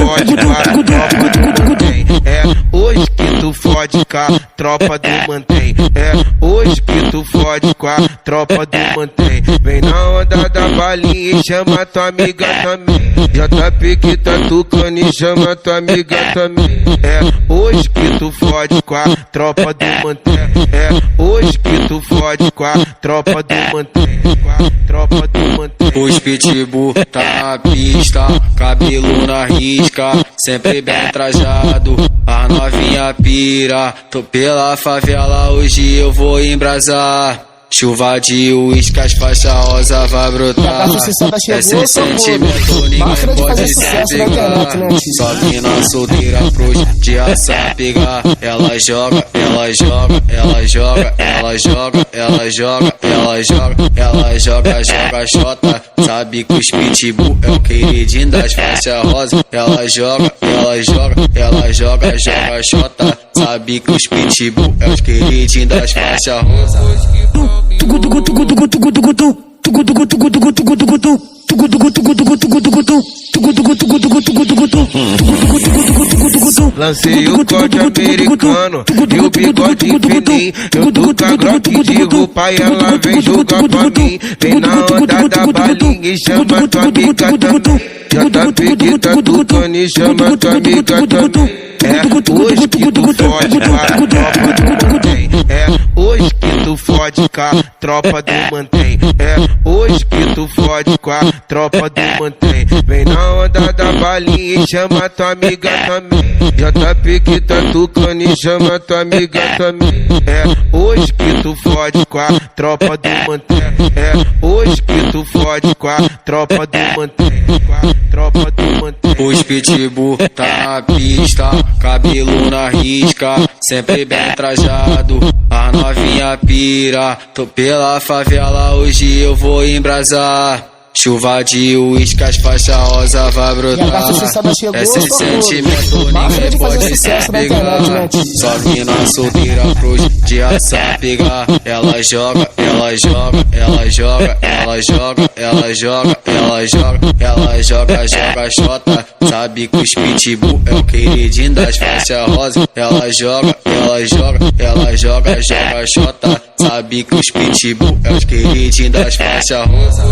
fode com a tropa do mantém. É hoje que tu fode com a tropa do mantém. É hoje que tu fode com a tropa do mantém. Vem na onda da balinha e chama tua amiga também. JP que tá tucando e chama tua amiga também. É hoje que tu fode com a tropa do mantém. É hoje que tu fode com a tropa do mantém. Com a tropa do mantém. Os pitbull tá na pista, cabelo na risca, sempre bem trajado, a novinha pira. Tô pela favela, hoje eu vou embrasar. Chuva de uísque, as faixas rosa vai brotar. Esse sentimento ninguém pode se pegar. Só que na solteira pros dias pegar. Ela joga, ela joga, ela joga, ela joga, ela joga, ela joga, ela joga, joga xota. Sabe que os pitbull é o queridinho das faixas rosa. Ela joga, ela joga, ela joga, joga xota. Sabe que os pitbull é os queridinhos das faixas rosa. Lancei o corte americano e o bigode fininho. Eu tô com a Glock de roupa e ela vem jogar pra mim. Vem na onda da balinha e chama tua amiga também. JP que tá tucando e chama tua amiga também. É hoje que tu fode com a tropa do mantém. É hoje que tu fode com a tropa do mantém. É hoje que tu fode com a tropa do mantém. Vem na onda da balinha e chama tua amiga também. JP que tá tucando e chama tua amiga também. É hoje que tu fode com a tropa do mantém. É hoje que tu fode com a tropa do mantém. Com a tropa do mantém. Os pitbull tá na pista, cabelo na risca, sempre bem trajado, a novinha pira. Tô pela favela, hoje eu vou embrasar. Chuva de uísque, as faixas rosa vai brotar. Esse sentimento ninguém pode se pegar. Só mina solteira pros dias pegar. Ela joga, ela joga, ela joga, ela joga, ela joga, ela joga, ela joga, joga xota. Sabe que os pitbull é o queridinho das faixas rosa. Ela joga, ela joga, ela joga, joga xota. Sabe que os pitbull é os queridinhos das faixas rosa.